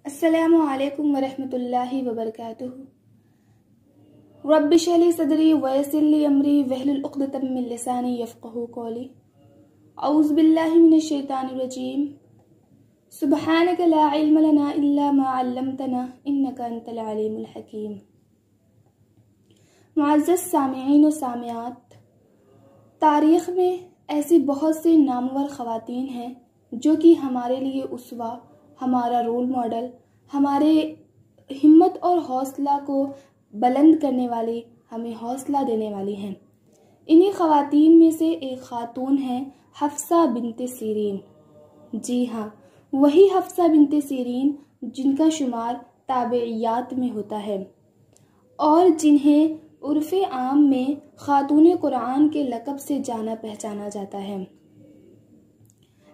अस्सलामु अलैकुम वरहमतुल्लाहि वबरकातुहू। रब्बि इश्रह ली सदरी वयस्सिर ली अमरी वहलुल उक़दतम मिन लिसानी यफ़क़हू क़ौली। औज़ु बिल्लाहि मिनश शैतानिर रजीम। सुब्हानक ला इल्म लना इल्ला मा अल्लमतना इन्नका अंतल अलीमुल हकीम। मुअज़्ज़ज़ सामिईन व सामिआत, तारीख़ में ऐसी बहुत सी नामवर ख़वातीन हैं जो कि हमारे लिए उसवा, हमारा रोल मॉडल, हमारे हिम्मत और हौसला को बुलंद करने वाली, हमें हौसला देने वाली हैं। इन्हीं ख़वातीन में से एक ख़ातून हैं हफ्सा बिनते सीरीन। जी हाँ, वही हफ्सा बिनते सीरीन जिनका शुमार ताबेइयात में होता है और जिन्हें उर्फ़े आम में ख़ातून कुरान के लक़ब से जाना पहचाना जाता है।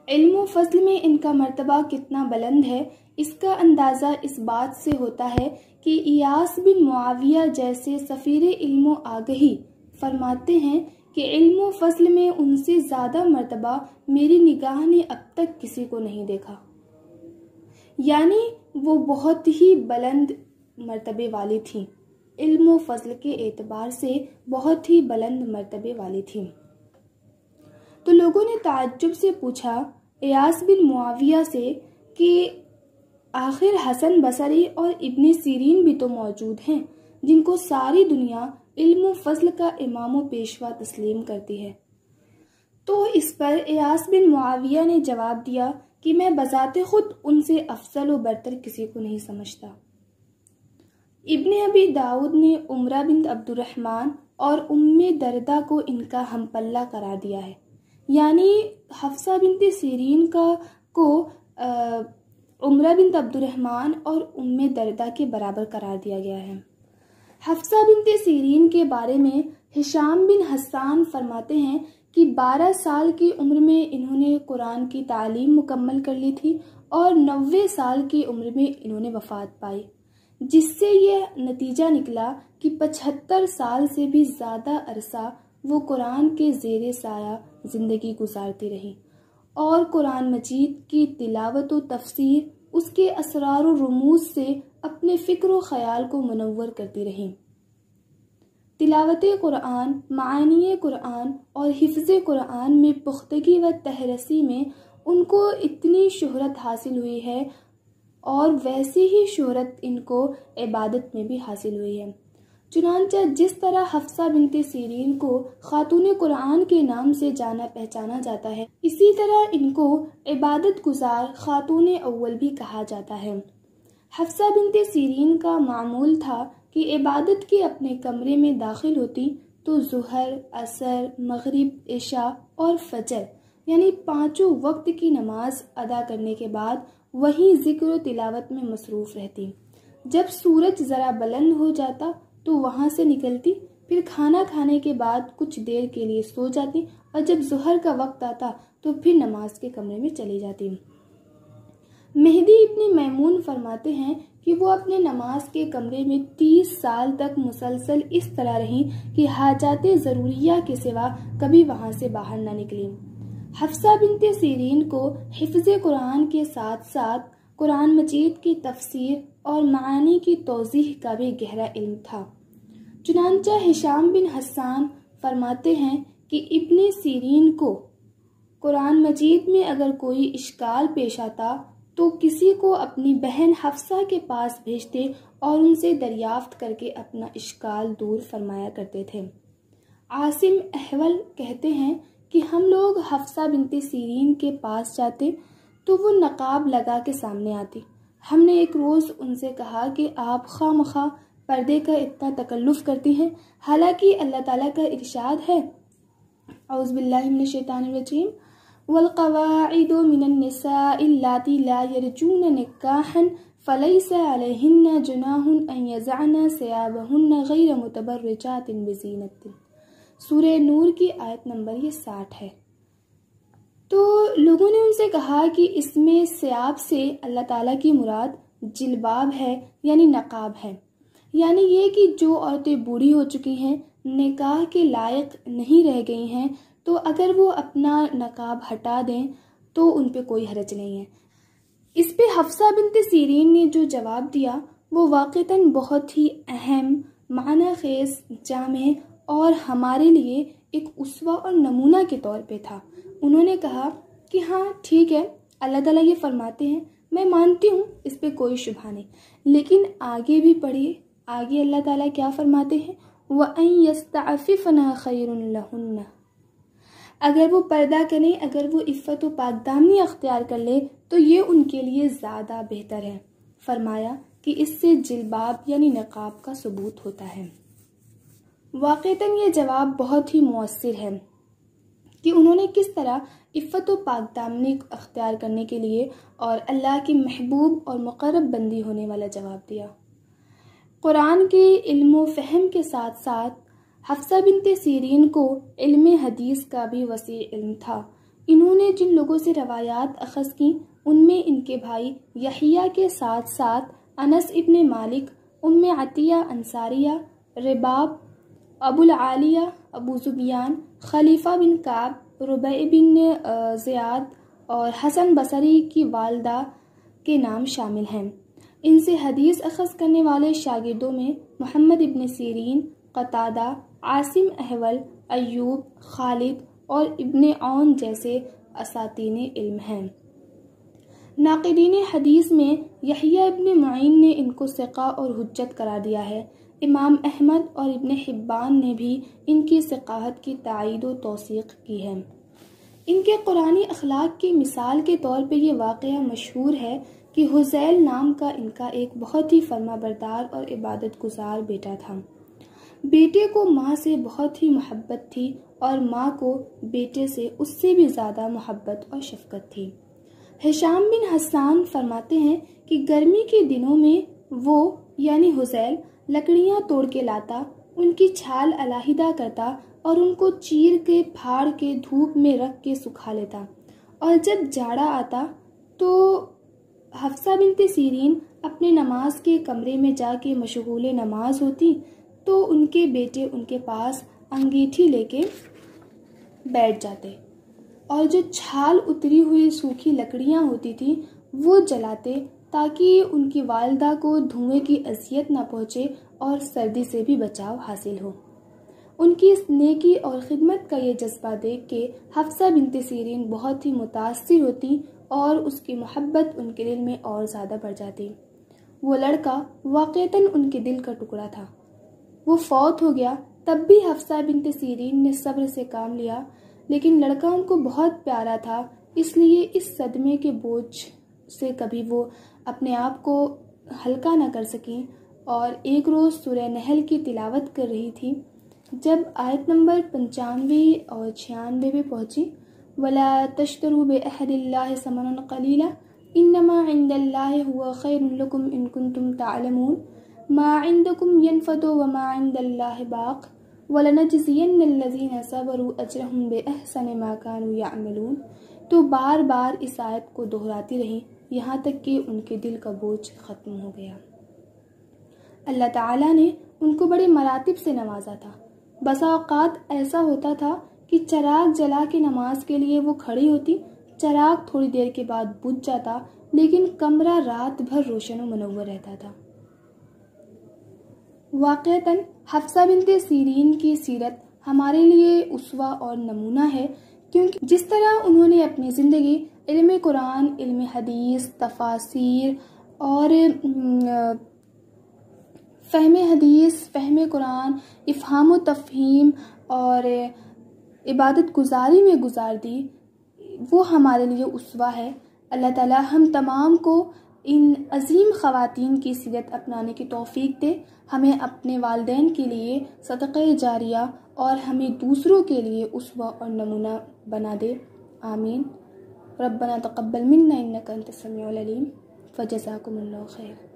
इल्म व फ़ज़्ल में इनका मर्तबा कितना बुलंद है, इसका अंदाज़ा इस बात से होता है कि इयास बिन मुआविया जैसे सफ़ीर इल्म व आगही फरमाते हैं कि इल्म व फ़ज़्ल में उनसे ज़्यादा मर्तबा मेरी निगाह ने अब तक किसी को नहीं देखा। यानी वो बहुत ही बुलंद मर्तबे वाली थी, इल्म व फ़ज़्ल के एतबार से बहुत ही बुलंद मर्तबे वाली थी। तो लोगों ने ताज्जुब से पूछा इयास बिन मुआविया से कि आखिर हसन बसरी और इब्ने सीरीन भी तो मौजूद हैं जिनको सारी दुनिया इल्म व फ़ज़्ल का इमाम व पेशवा तस्लीम करती है। तो इस पर इयास बिन मुआविया ने जवाब दिया कि मैं बज़ाते खुद उनसे अफजल व बरतर किसी को नहीं समझता। इब्ने अबी दाऊद ने उमरा बिन अब्दुर्रहमान और उम्मे दरदा को इनका हमपल्ला करार दिया है, यानी हफ्सा बिनते सीरीन को उमरा बिन अब्दुर्रहमान और उम्मे दरदा के बराबर करार दिया गया है। हफ्सा बिनते सीरीन के बारे में हिशाम बिन हस्सान फरमाते हैं कि 12 साल की उम्र में इन्होंने कुरान की तालीम मुकम्मल कर ली थी और 90 साल की उम्र में इन्होंने वफ़ात पाई, जिससे यह नतीजा निकला कि 75 साल से भी ज़्यादा अरसा वो कुरान के ज़ेरे साया ज़िंदगी गुजारती रही और कुरान मजीद की तिलावत व तफसीर, उसके असरार व रुमूज़ से अपने फ़िक्र व ख़याल को मुनव्वर करती रही। तिलावत कुरान, मानी कुरान और हिफ्ज़ कुरान में पुख्तगी व तहरसी में उनको इतनी शोहरत हासिल हुई है और वैसी ही शोहरत इनको इबादत में भी हासिल हुई है। चुनांचे जिस तरह हफ्सा बिनते सीरीन को खातून कुरान के नाम से जाना पहचाना जाता है, इसी तरह इनको इबादत गुजार खातून अव्वल भी कहा जाता है। हफ्सा बिनते सीरीन का मामूल था कि इबादत के अपने कमरे में दाखिल होती तो ज़ुहर, असर, मगरिब, इशा और फजर यानी 5 वक्त की नमाज अदा करने के बाद वहीं ज़िक्र तिलावत में मसरूफ़ रहती। जब सूरज ज़रा बुलंद हो जाता तो वहाँ से निकलती, फिर खाना खाने के बाद कुछ देर के लिए सो जाती और जब ज़ुहर का वक्त आता तो फिर नमाज के कमरे में चली जाती। मेहदी इब्ने मैमून फरमाते हैं कि वो अपने नमाज के कमरे में 30 साल तक मुसलसल इस तरह रहीं कि हाजाते ज़रूरिया के सिवा कभी वहाँ से बाहर न निकली। हफ्सा बिनते सीरीन को हिफ्ज़ कुरान के साथ साथ कुरान मजीद की तफसीर और मानी की तौज़ीह का भी गहरा इल्म था। चुनांचा हिशाम बिन हस्सान फरमाते हैं कि इब्ने सीरीन को कुरान मजीद में अगर कोई इश्काल पेश आता तो किसी को अपनी बहन हफ्सा के पास भेजते और उनसे दरियाफ्त करके अपना इश्काल दूर फरमाया करते थे। आसिम अहवल कहते हैं कि हम लोग हफ्सा बिनते सीरीन के पास जाते तो वो नकाब लगा के सामने आती। हमने एक रोज़ उनसे कहा कि आप खामखा पर्दे का इतना तकल्लुफ़ करती हैं, हालांकि अल्लाह ताला का इरशाद है औज़ु बिल्लाहि मिनश शैतानिर रजीम वल क़वाइदु मिनन निसाइ अल्लाती ला यरजून निकाहन फलैसा अलैहिन्ना जुनाहुन अन यज़अना सियाबहुन्ना गैर मुतबर्रिजातिन बिज़ीनतिन। सूरह नूर की आयत नंबर 60 है। तो लोगों ने उनसे कहा कि इसमें सियाब से अल्लाह ताला की मुराद जिलबाब है, यानी नकाब है, यानी ये कि जो औरतें बूढ़ी हो चुकी हैं, निकाह के लायक नहीं रह गई हैं, तो अगर वो अपना नकाब हटा दें तो उन पे कोई हरज नहीं है। इस पे हफ्सा बिन्त सीरीन ने जो जवाब दिया वो वाक़तन बहुत ही अहम, माना खेज़, जामे और हमारे लिए एक उसवा और नमूना के तौर पे था। उन्होंने कहा कि हाँ ठीक है, अल्लाह ताला ये फरमाते हैं, मैं मानती हूँ, इस पे कोई शुबहा नहीं, लेकिन आगे भी पढ़िए, आगे अल्लाह ताला क्या फरमाते हैं, वअन यस्तअफ़िफ़ना खैरुन लहुन्ना, अगर वो पर्दा करें, अगर वो इफ़्फ़त व पाकदामनी अख्तियार कर ले तो ये उनके लिए ज़्यादा बेहतर है। फरमाया कि इससे जिल्बाब यानी नक़ाब का सबूत होता है। वाक़तन ये जवाब बहुत ही मुअस्सिर है कि उन्होंने किस तरह इफ़्फ़त व पाकदामनी अख्तियार करने के लिए और अल्लाह की महबूब और मुक़र्रब बंदी होने वाला जवाब दिया। कुरान के इल्म व फ़हम के साथ साथ हफ्सा बिन्त सीरीन को इल्म हदीस का भी वसी इल्म था। इन्होंने जिन लोगों से रवायात अख़ज़ की उनमें इनके भाई यहिया के साथ साथ अनस इब्न मालिक, उम्मे अतिया अंसारिया, रिबाब, अबुल आलिया, अबू ज़ुबियान, खलीफ़ा बिन काब, रुबई बिन ज़ियाद और हसन बसरी की वालदा के नाम शामिल हैं। इनसे हदीस अख़ज़ करने वाले शागिर्दों में मोहम्मद इब्न सीरीन, क़तादा, आसिम अहवल, अय्यूब, खालिद और इब्न औन जैसे असातीने इल्म हैं। नाक़िदीन हदीस में यहिया इब्न मुईन ने इनको सिक़ा और हुज्जत करार दिया है। इमाम अहमद और इब्न हिब्बान ने भी इनकी सिक़ाहत की तायीद व तौसीक़ की है। इनके कुरानी अखलाक की मिसाल के तौर पे ये वाक़या मशहूर है कि हुज़ैल नाम का इनका एक बहुत ही फरमाबरदार और इबादत गुजार बेटा था। बेटे को माँ से बहुत ही मोहब्बत थी और माँ को बेटे से उससे भी ज़्यादा मोहब्बत और शफ़क़त थी। हिशाम बिन हस्सान फरमाते हैं कि गर्मी के दिनों में वो यानी हुज़ैल लकड़ियाँ तोड़ के लाता, उनकी छाल अलहदा करता और उनको चीर के फाड़ के धूप में रख के सुखा लेता, और जब जाड़ा आता तो हफ्सा बिन्त सीरीन अपने नमाज के कमरे में जाके मशगूल नमाज होती तो उनके बेटे उनके पास अंगीठी लेके बैठ जाते और जो छाल उतरी हुई सूखी लकड़ियाँ होती थी वो जलाते ताकि उनकी वालिदा को धुएं की अज़ियत न पहुँचे और सर्दी से भी बचाव हासिल हो। उनकी इस नेकी और ख़िदमत का ये जज्बा देख के हफ्सा बिन्त सीरीन बहुत ही मुतासिर होती और उसकी मोहब्बत उनके दिल में और ज़्यादा बढ़ जाती। वो लड़का वाक़तन उनके दिल का टुकड़ा था। वो फौत हो गया, तब भी हफ्सा बिन्त सीरीन ने सब्र से काम लिया, लेकिन लड़का उनको बहुत प्यारा था, इसलिए इस सदमे के बोझ से कभी वो अपने आप को हल्का न कर सकी। और एक रोज़ सूरह नहल की तिलावत कर रही थी, जब आयत नंबर 95 और 96 पे पहुँची, वला तश्तरू बिअहदिल्लाहि समनन क़लीला इन्नमा इंदल्लाहि हुवा खैरुन लकुम इन कुंतुम तअलमून मा इंदकुम यनफदु व मा इंदल्लाहि बाक़ वलनजज़ियन्नल्लज़ीना सबरू अजरहुम बिअहसनि मा कानू यअमलून। तो बार बार इस आयत को दोहराती रही, यहाँ तक कि उनके दिल का बोझ ख़त्म हो गया। अल्लाह ताला ने उनको बड़े मरातिब से नवाजा था। बसा औक़ात ऐसा होता था कि चराग जला के नमाज के लिए वो खड़ी होती, चराग थोड़ी देर के बाद बुझ जाता, लेकिन कमरा रात भर रोशन व मुनव्वर रहता था। वाक़तन हफ्सा बिन्त सीरीन की सीरत हमारे लिए उसवा और नमूना है, क्योंकि जिस तरह उन्होंने अपनी ज़िंदगी इल्म कुरान, इल्म हदीस, तफासीर और फ़हम हदीस, फ़हम कुरान, इफ़हाम व तफ़हीम और इबादत गुजारी में गुजार दी, वो हमारे लिए उसवा है। अल्लाह ताला हम तमाम को इन अज़ीम ख़वातीन की सीरत अपनाने की तौफ़ीक दे, हमें अपने वालिदैन के लिए सदक़े जारिया और हमें दूसरों के लिए उसवा और नमूना बना दे। आमीन। रब्बना तक़ब्बल मिन्ना इन्नका अंतस समीउल अलीम। फ़जज़ाकुमुल्लाहु खैर।